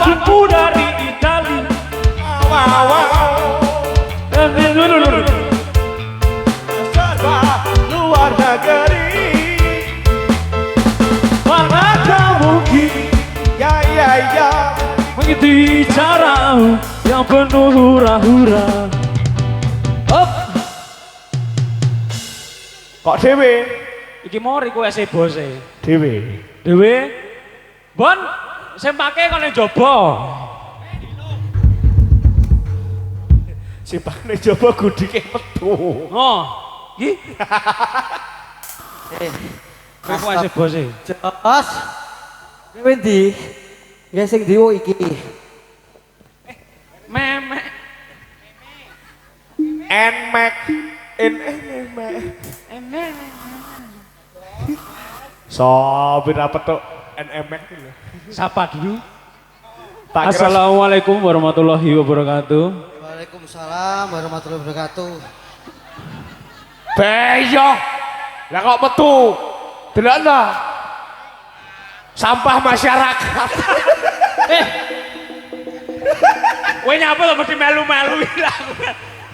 Maksudku dari Itali. Serba luar negeri. Mana kau mungkin Ya mengikuti caramu yang penuh hura-hura. Op. Kok dewe? Iki mau request bose. Dewe. Dewe. Bon, sempake kok ning jaba. Simpane coba gudike metu. Oh. Iki. Request bose. Jos. Kowe ndi? Ya sing diwo iki. Memek. Nmax. Nmax. Sopo ra petuk NMX lho. Sapa dulu? Tak kira Assalamualaikum warahmatullahi wabarakatuh. Waalaikumsalam warahmatullahi wabarakatuh. beyo. Lah kok metu? Delokno. Sampah masyarakat. Kowe nyapa to mesti melu-melu iki lah.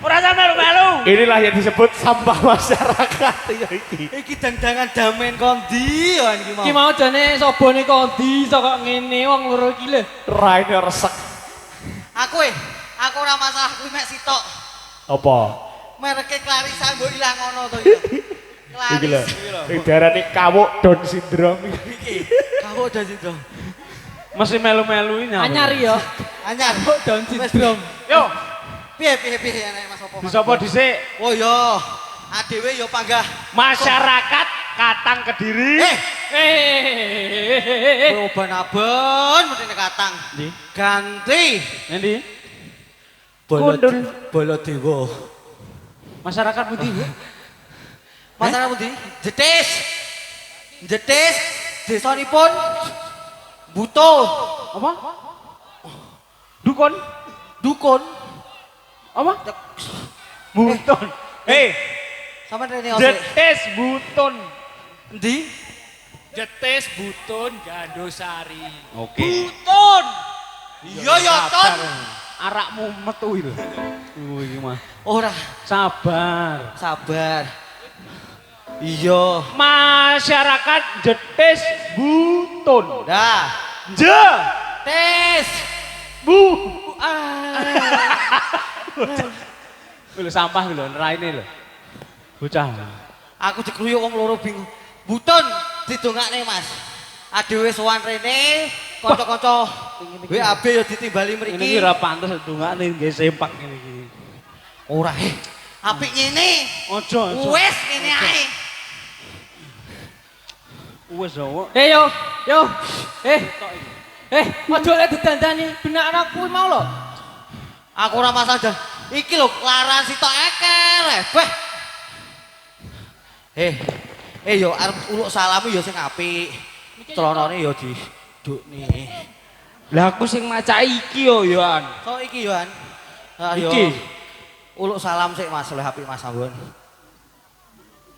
Ora usah melu-melu. Inilah yang disebut sampah masyarakat ya iki. Iki dandangan damen kondi ya iki mau. Ki mau jane sobone kondi kok ngene wong loro iki lho. Raine resek. Aku ora masalah kuwi mek sitok. Apa? Mereke Clarissa mbok ilang ngono to ya. Iki lho. Iki diarani kawuk Down syndrome Iki kawuk Down syndrome. Mesti melu-melu ini. Anyar ya. Anyar Down syndrome. Yo, Piye enek Mas apa? disapa dhisik? Oh ya, adewe ya panggah. Masyarakat Katang Kediri. Oban-aben mesti katang. Ndi? Ganti Endi? Baladewa. Masyarakat putih. Masalah pundi? Jetis. Jetis desanipun butuh Apa? Dukun? dukun. Apa? Buton. Sampeyan rene ose. Jetes butun. Endi? Jetis butun Gandosari. Oke. Butun. Iya ya ton. Arakmu metu lho. Iki mah. Ora Sabar. sabar. Iya. Masyarakat jetes butun. Dah. Je. Tes. Bu. Lho sampah lho, raine lho. Bocah. Aku dikruyuk wong loro bingung. Butun didongakne Mas. Adewe sowan rene, kanca-kanca WAB ya ditimbali Ini mriki. ora pantes ndongakne nggih sempak ngene iki. Ora apik ngene. Aja. Wis ngene ae. Wes yo. Yo. Aja lek didandani benak anakku mau lho. Aku ora masalah dan iki lho laran sitok eker. Yo arep uluk salamu yo sing apik. Celanane yo didukne. Lah aku sing maca iki yo Yohan. So iki Yohan. Yo. Iki. Uluk salam sik Mas, oleh apik Mas sampun.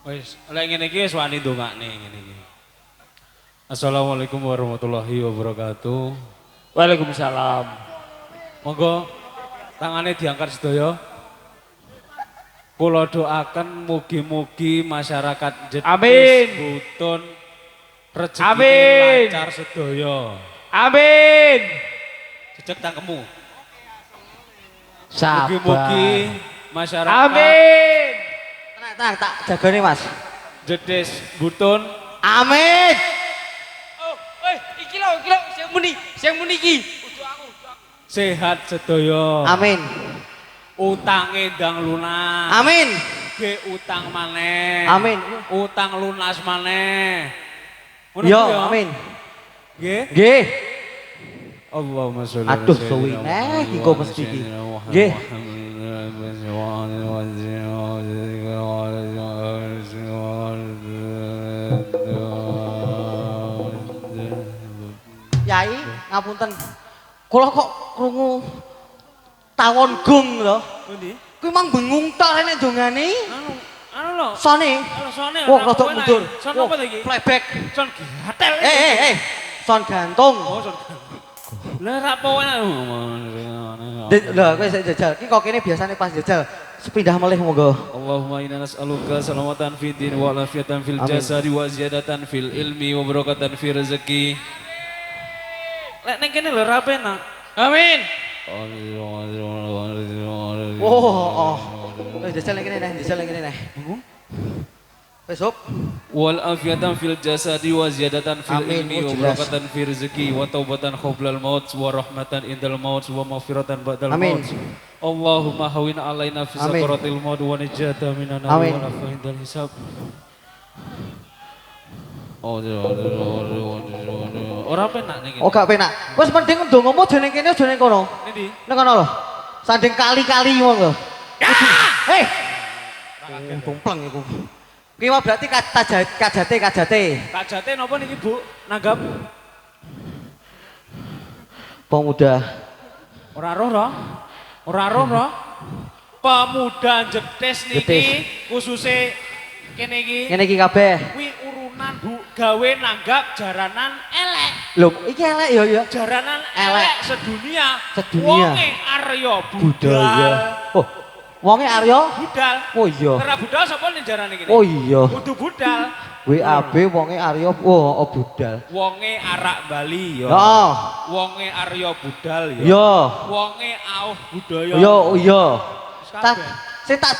Wis, lek ngene iki wis wani ndongakne ngene iki. Assalamualaikum warahmatullahi wabarakatuh. Waalaikumsalam. Monggo tangane diangkat sedaya. Kula doaken mugi-mugi masyarakat Jetis Butun rezekine lancar sedaya. Amin. Jejeg tangkemu. Mugi-mugi masyarakat Amin. Tenang, tak jagane Mas. Jetis Butun. Amin. Iki lho, sing muni iki. Sehat sedaya. Amin. Utange ndang lunas. Amin. Ge utang maneh. Amin. Utang lunas maneh. Ngono Yo, ku ya? amin. Nggih. Nggih. Allahumma sholli Aduh, suwi neh iki kok mesti iki. Nggih. Yai, ngapunten. Kula kok krungu tawon gong lho. Pundi? Kuwi mang bengung tok rene dongane. Anu lho. Sone. Sone. Wah, rada mundur. Son apa to iki? Playback. Son gatel. Son gantung. Oh, son. Lah ra apa enak. Lah kowe sik jajal. Ki kok kene biasane pas jajal sepindah melih monggo. Allahumma inna nas'aluka salamatan fid din wa afiatan fil Amin. jasadi wa ziyadatan fil ilmi wa barakatan fi rezeki. Lek ning kene lho ra penak. Amin. Oh. Jajal ning kene neh, jajal ning kene neh. Wes op. Wal afiatan fil jasadi wa ziyadatan fil Amin. ilmi Oh, wa jelas. barakatan fi rezeki wa taubatan qoblal maut wa rahmatan indal maut wa maghfiratan ba'dal Amin. maut. Allahumma hawin alaina fi Amin. sakaratil maut wa najata minan nar Amin. wa nafa indal hisab. Ora penak ning Oh kene. gak penak. Wes mending ndongamu aja ning kene aja ning kono. Ndi? Ning kono lho. Sanding kali-kali ngono lho. Hei. Tumpleng iku. Ki mah berarti kajate. Kajate napa niki, Bu? Nanggap Pemuda. ora roh ro. Ora roh ro. Pemuda jetis niki Jetis. khususe kene iki Ngene iki kabeh. kuwi urunan Bu gawe nanggap jaranan elek. Lho, iki elek ya. Jaranan Elek. elek sedunia. Sedunia. Wonge Arya Budaya. Oh, wonge Arya? Budal. Oh iya. Ora budal sapa ning jarane kene? Oh iya. Kudu budal. WAB wonge Arya. Oh, budal. Wonge arak Bali ya. Ya. Wonge Arya budal ya. Ya. Wonge auh budaya. Ya, oh iya. Tak Kabeh. saya tak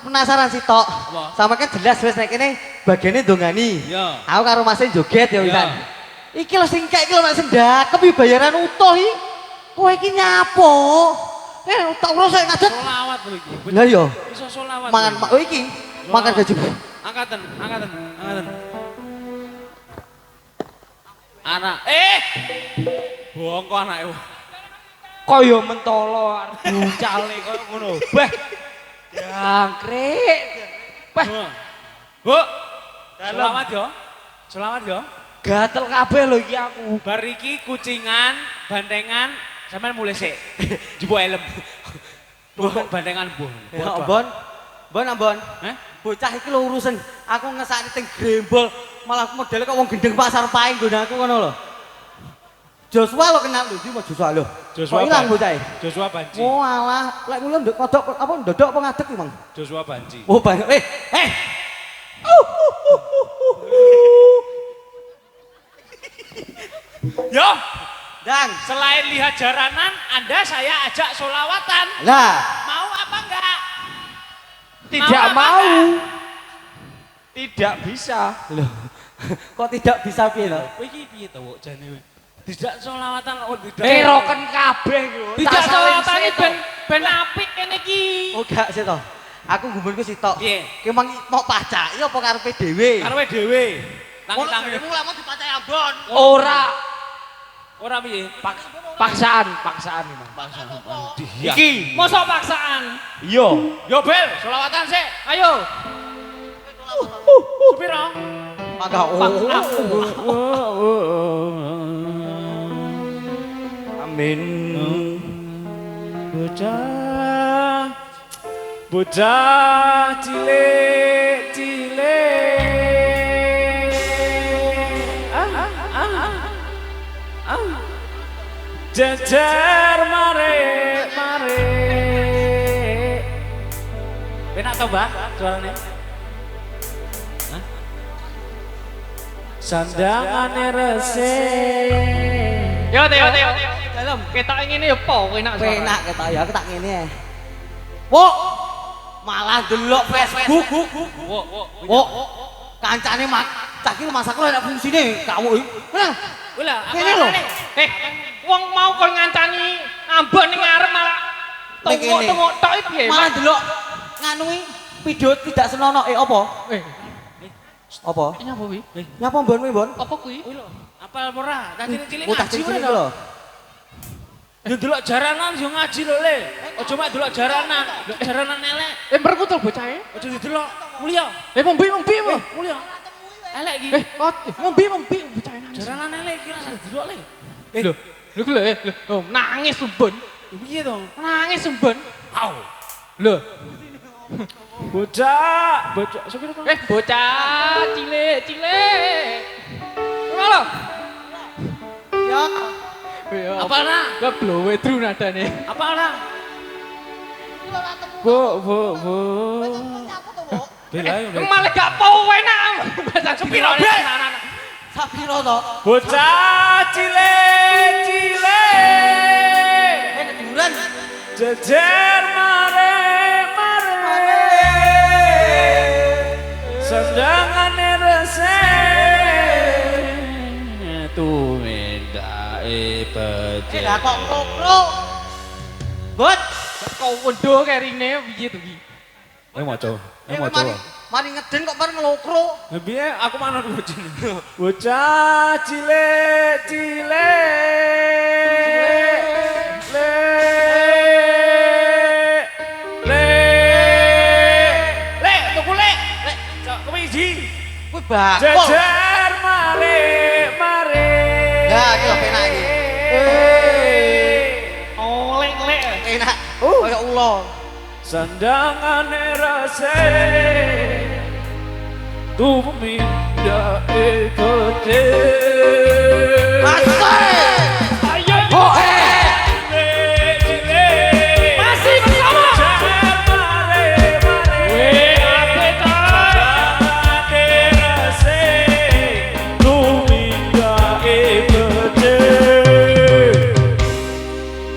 penasaran sih tok. Apa? Sama kan jelas wis nek kene bagene ndongani. Ya. Aku karo Mas joget ya Ya. wisan. Iki lho sing kek iki lho nek sendakep iki bayaran utuh iki. Kowe iki nyapo? Tak urus saya ngadet. Solawat lho iki. Lah iya. Iso solawat. Mangan lho. oh iki makan gaji. Angkatan. Anak. Bongko anake. Kaya mentolo arep bucale koyo ngono. Beh. Jangkrik. Beh, Bu. Selamat yo. Selamat yo. gatel kabeh lho iki aku. Bar iki kucingan, bandengan, sampean mulai sik. Jebuk helm. Bandengan Bu. Ya Ambon. Ambon. Heh? Bocah iki lho urusan aku ngesakne teng grembol malah modele kok wong gendeng pasar paing nggon aku ngono lho. Joshua lo kenal lho, iki mau Joshua lho. Joshua Kok ilang Ban- bocah e? Joshua Banci. Oh alah, lek mulo ndok kodok apa ndodok apa ngadeg iki, Mang? Joshua Banci. Oh banyak. Yo, Dang. selain lihat jaranan, Anda saya ajak solawatan. Lah, Mau apa enggak? Tidak apa mau. enggak? Tidak bisa. loh. Kok tidak bisa piye lho? Kowe iki piye to, Wok, jane kowe? Tidak solawatan oh tidak. Eroken kabeh lho. Tidak Tak solawatan saling iki ben apik kene iki. Oh gak sih toh. Aku gumunku sitok. Piye? Ki mang mau pacaki apa karepe dhewe? Karepe dhewe. Ngono Tangi-tangi. dhewe lama dipacaki Ambon. Ora Ora piye? paksaan Mang. Iya. Iki Mosok paksaan. iya. Yo Bel, solawatan sik. Ayo. Supiro. Mangga Amin. Bocah cilik jejer mare penak tau Mbak suaranya Hah? Sandangane resik Yo Teo. Dalam ketok ngene yo po enak suara. penak ketok ya aku tak ngene ae. Wok. Malah delok Facebook. Wok. Kancane mak cah iki masak lho ada fungsine. Kamu iki. Nah, Ulah, Kene lho. Wong mau kon ngancani Ambon ning ngarep malah Ning kene. tunggu tok iki piye? malah delok nganu iki video tidak senonoh apa? Apa? Nyapa kuwi? Nyapa mbon kuwi, Mbon? Apa kuwi? apal ora? Tadi cilik Bocah ngaji cilik ora lho. Yo delok jaranan yo ngaji lho Le. Aja mak delok jaranan, delok jaranan elek. Merkutul bocahe. Aja didelok mulya. Mombi. Mulya. Elek iki. Mombi bocahe. Jaranan elek iki rasa delok Le. Lho nangis sumbun. Piye to? Nangis sumbun. Au. Lho, Bocah sopir to? bocah cilik. Ngono lho. Ya. Apa ana? Kok blowe dru nadane. Apa ana? Bu. Bela yo. Malah gak mau enak. Baca Sepiro, Bek? Sapiro to? Bocah cilik. Ketiduran. Jejer mare. Sedangane resik. Tumindake becik. Lah kok krok. Bot. kok wendo kerine piye to iki? Maca. Mari ngeden kok bar ngelokro. Piye aku manut bojone. Bocah cilik. Tuku lek. Kewiji. Kuwi bakul. Jejer mare. Ya, iki lho penak iki. Oh, lek. Enak. Kayak ulo. Sandangane resik. Tumindake becik. Asik. Ayo. Oh, Masih bersama. Weh, ape to?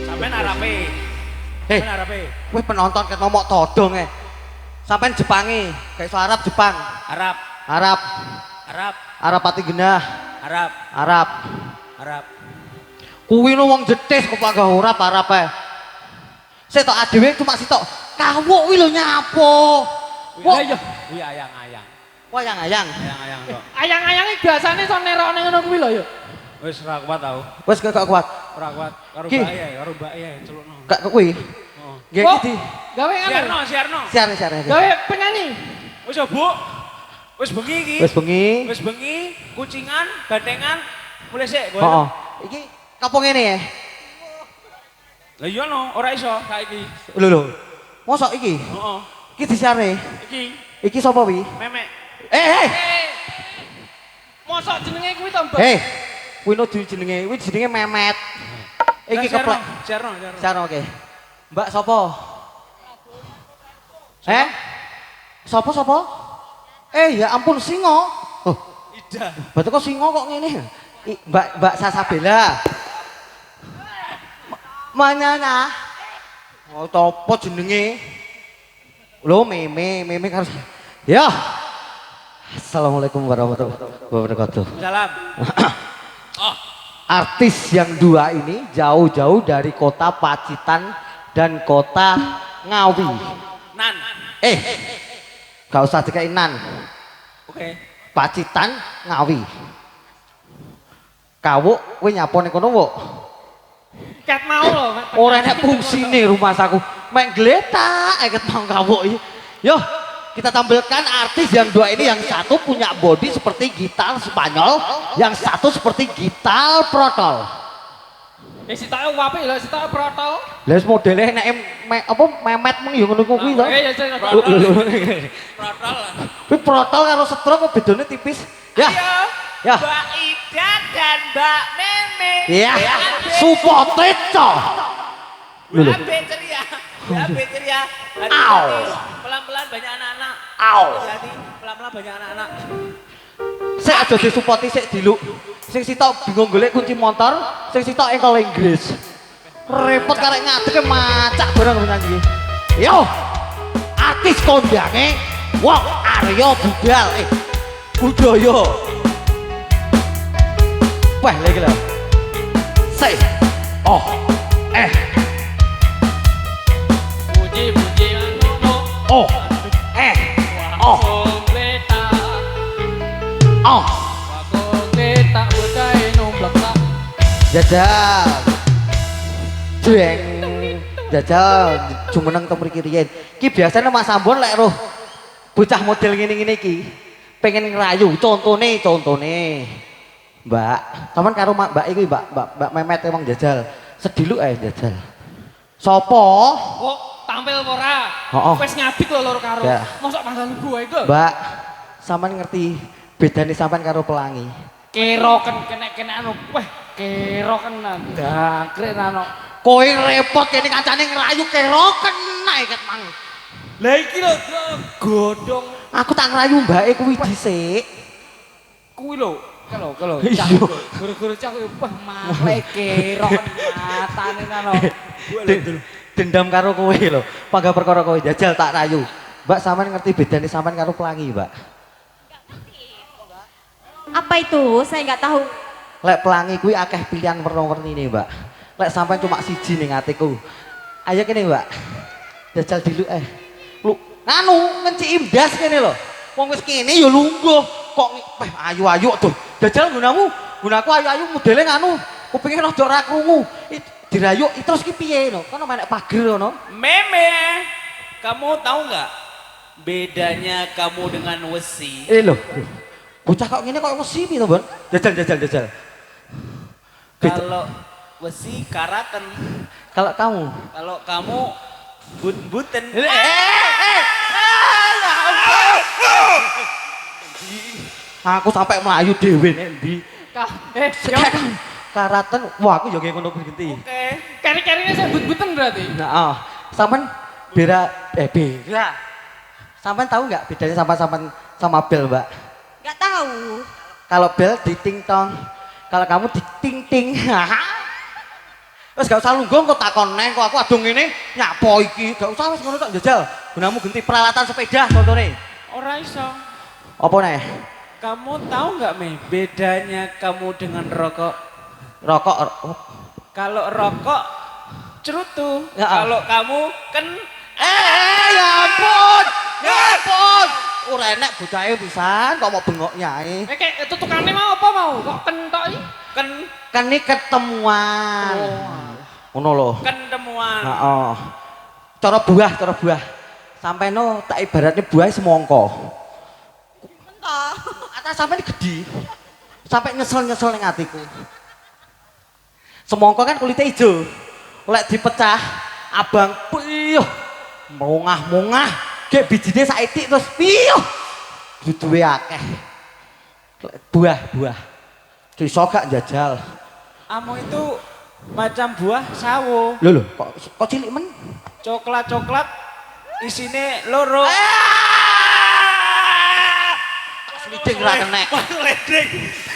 Sampeyan arepe. Hei, kowe penonton ket ngomong todong Sampeyan Jepangi, kayak iso Arab Jepang. Arab. Arab pati genah. Arab. Kuwi no wong jetis kok panggah ora Arab ae. Sik tok adewe cuma sitok kawuk kuwi lho nyapo. Wah, Lah iya. Kuwi ayang-ayang. wayang-ayang. Ayang-ayang kok. Ayang-ayange biasane iso nerokne ngono kuwi lho ya. Wis ora kuat tau. Wes gak kuat. Ora kuat karo Ki. mbak ya celukno. Gak kuwi. Oh. Nggih Kok iki di gawe anu. Siarno. siar. Gawe penyanyi. Wis ya, Bu. Wis bengi iki. Wis bengi. Kucingan, gandengan. Mulai sik kowe. Heeh. Iki kampung ngene ya. Lah iya no, ora iso saiki. Lho. Mosok iki? Heeh. Iki disiare. Iki Iki sapa wi? memek. Mosok jenenge kuwi to, Mbak? Kuwi no jenenge, kuwi jenenge Memet. Iki keplek. Siarno. Cara oke. Mbak sapa? Sapa? Ya ampun singo. Oh, Ida. betul kok singo kok ngene. Mbak Sasabella. Manana. Oh, topo jenenge? Lho meme karo. Ya. Assalamualaikum warahmatullahi wabarakatuh. Salam. Artis yang dua ini jauh-jauh dari kota Pacitan dan kota Ngawi. Nan. Gak usah dikai nan. Oke. Pacitan Ngawi. Kawuk kowe nyapone kono wuk. Ket mau lho. Ora enek fungsine rumah saku. Mek gletak ket mau kawuk iki. Yo, kita tampilkan artis yang dua ini, yang satu punya body seperti gitar Spanyol, yang satu seperti gitar protol. Sitoke apik lho, sitoke protol. Lah wis modele nek memet mung yo ngono kuwi to. Ya Protol lah. Kuwi protol karo setro kok bedone tipis. Ya. Ya. Mbak Ida dan Mbak Meme. Ya. Supoteco. Lho. Mbak ceria. Au. Pelan-pelan banyak anak-anak. Au. Jadi pelan-pelan banyak anak-anak. Sik aja disupoti sik diluk. Sing sitok bingung golek kunci motor, sing sitok engkol Inggris. Repot karek ngadeg macak barang nyanyi. Yo. Artis kondange wong Arya Budal. Budaya. Wah, lagi lho. Sik. Puji ngono. Kompleta. Kompleta udahe nomblok tak. Jajal. Jajal jumeneng to mriki riyen. Ki biasane Mas Ambon lek roh bocah model ngene-ngene iki pengen ngerayu, contone. Mbak, sampean karo Mbak iki Mbak Memet emang jajal. Sediluk ae jajal. Sopo? Kok tampil ora? Heeh. Wis ngabik lho loro karo. Ya. Mosok panggal gua iku. Mbak, sampean ngerti bedane sampean karo pelangi? Kira kenek-kenek anu. Wah, kero kenan dangkrik nano. Kowe repot kene kancane ngerayu kero kena iket mang. Lah iki lho godhong Aku tak ngerayu mbake kuwi dhisik. kuwi lho. Kalau Iya. guru-guru cak wah male kero matane nano. Dendam karo kowe lho. Pangga perkara kowe jajal tak rayu. Mbak sampean ngerti bedane sampean karo pelangi, Mbak? Apa itu? Saya nggak tahu. Lek pelangi kuwi akeh pilihan warna-warnine, Mbak. Lek sampean cuma siji ning atiku. Ayo kene, Mbak. Jajal diluk Lu nganu ngenciki ndas kene lho. Wong wis kene ya lungguh. Kok ayu-ayu tuh. Jajal gunaku ayu-ayu modele nganu. Kupingin rada ora krungu. Dirayu terus ki piye no? Kono menek pager ngono. Meme, kamu tahu nggak bedanya kamu dengan wesi? Lho. Bocah kok ngene kok wesi piye to, Bon? Jajal. Kalau wesi karaten, Kalau kamu kalau kamu but-buten. Aku sampai melayu dhewe nek ndi. Yo, Karaten, wah aku yo ngono berhenti. Oke. keri-kerine saya but-buten berarti. Nah, sampean beda. Sampean tahu nggak bedanya sama bel, Mbak? Nggak tahu. Kalau bel di ting tong, kalau kamu di ting ting. Terus gak usah lungguh kok takon neng kok aku adung ngene nyapo iki. Gak usah wis ngono tok jajal. Gunamu ganti peralatan sepeda contohnya. Ora iso. Apa neh? Kamu tahu nggak Me bedanya kamu dengan rokok? Rokok. Kalau rokok cerutu, Ya, kalau kamu kan Ya ampun. Ya ampun. Ora enek bocahe pisan kok mau bengok nyai. Kayak tutukane mau apa mau? Kok kentok iki? Kan ini ketemuan. Ngono lho. Ketemuan. Heeh. Cara buah. Sampai no tak ibaratnya buah semongko. Entah. Atas sampai gede. Sampai nyesel ning atiku. Semongko kan kulitnya hijau. Lek dipecah abang piyuh. Mongah. Kayak bijine saiki terus piyuh. Duduhe akeh. Buah. Iso gak jajal. Kamu itu macam buah sawo. Lho kok cilik men? Coklat isine loro. Sliding ra kenek. Ledek.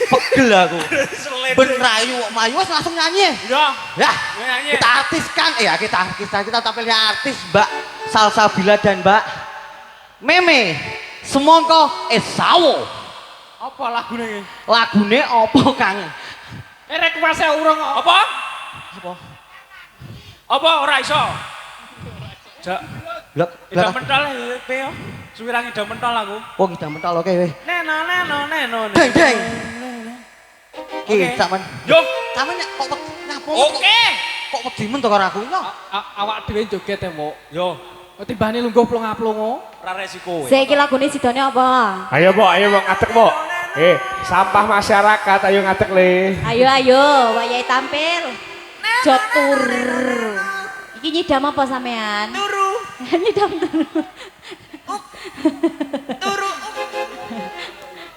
Pegel aku. Sliding. Ben rayu kok mayu wis langsung nyanyi. Ya. Ya, Nyanyi. kita artis kan? Ya, kita tampilnya artis, Mbak Salsabila dan Mbak Meme. Semongko sawo. Apa lagune iki? Lagune apa, Kang? Rek wase urung Apa? Apa ora iso? Jak, Lek, ida mentol pe yo. Suwirang ida mentol aku. oh kita mental oke weh. Neno. Deng. Ki, Oke. sampean. Yo. Sampean kok nyapo? Oke. Kok pedimen to karo aku iki? awak dhewe joget ya, Mbok. Yo, Timbane lungguh plonga-plongo. ora resiko. Saya kira lagune sidone apa? Ayo, Mbok, ngadeg, Mbok. Sampah masyarakat, ayo ngadeg le. Ayo, wayahe tampil. Jotur. Iki nyidam apa sampean? Turu. Nyidam turu. Turu.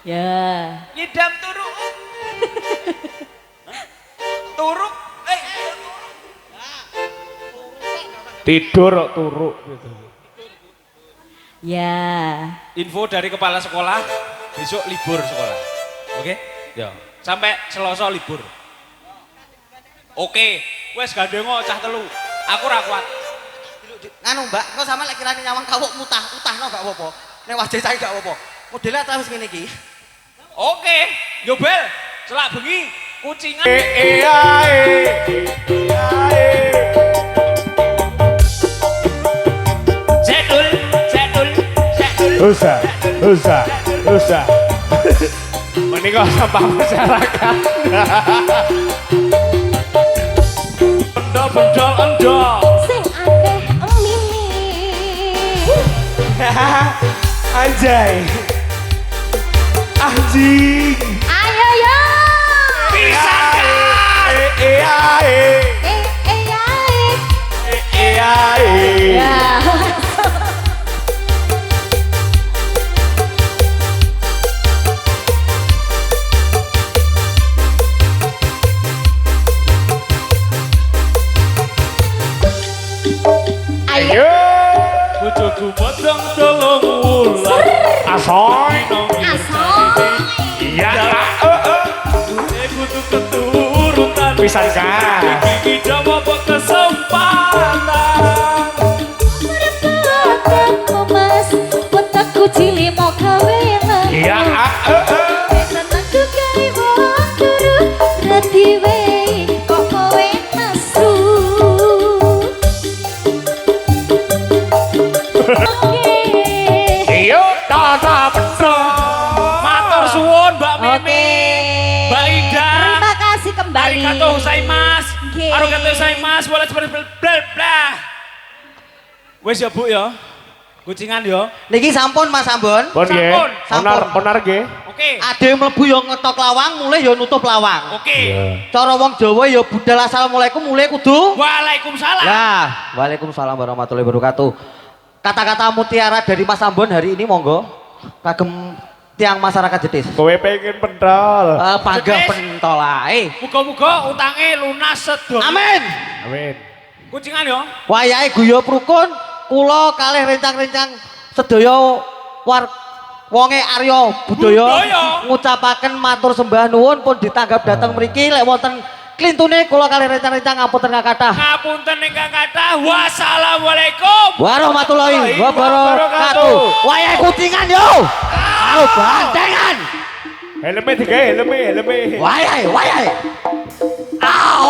Ya. Nyidam turu. Turu. Tidur kok turu gitu. Ya. Info dari kepala sekolah, besok libur sekolah. Oke? Ya. Sampai Selasa libur. Oke, wes gandengo cah telu. Aku ra kuat. Anu, Mbak, kok sama lek kirane nyawang kawuk utahno gak apa-apa. Nek wajah saya gak apa-apa. Modelnya terus ngene iki. Oke, Yobel, celak bengi, kucingan. Cedul. Usah. Mending kok sampah masyarakat. Bendol endol. Sing akeh mimi. Anjay. Anjing. Ayo yo. Ya. pisan Kak. Iki dawa kesempatan. Merepotkanmu mas, wetaku cili mau kawelan. Iya, Senang juga ibu turu, rati wei kok kowe nasu. Oke. iyo tata bener. Matur suwun Mbak Mimi. Oke. Mbak Ida. Terima kasih kembali. Arigato gozaimasu. Oke. Arigato gozaimasu. Wala bla. Wes ya Bu ya. Kucingan ya. Niki sampun Mas Ambon. Pun nggih. Sampun. Onar onar nggih. Oke. Ade mlebu yo ngetok lawang, mulai yo nutup lawang. Oke. Cara wong Jawa yo budal assalamualaikum mulai kudu. Waalaikumsalam. Ya, waalaikumsalam warahmatullahi wabarakatuh. Kata-kata mutiara dari Mas Ambon hari ini monggo kagem tiang masyarakat Jetis. Kowe pengen pentol. Panggah Jetis. pentol ae. Muga-muga utange lunas sedaya. Amin. Amin. Kucingan ya. Wayahe guya prukun, kula kalih rencang-rencang sedaya wonge Arya Budaya. Budaya ngucapaken matur sembah nuwun pun ditanggap dateng mriki lek wonten klintune kula kalih rencang-rencang ngapunten kathah. Ngapunten ingkang kathah. Wassalamualaikum. Warahmatullahi wabarakatuh. Wayahe kucingan yo. Au bantengan. Helme digawe helme. Wayahe. Au.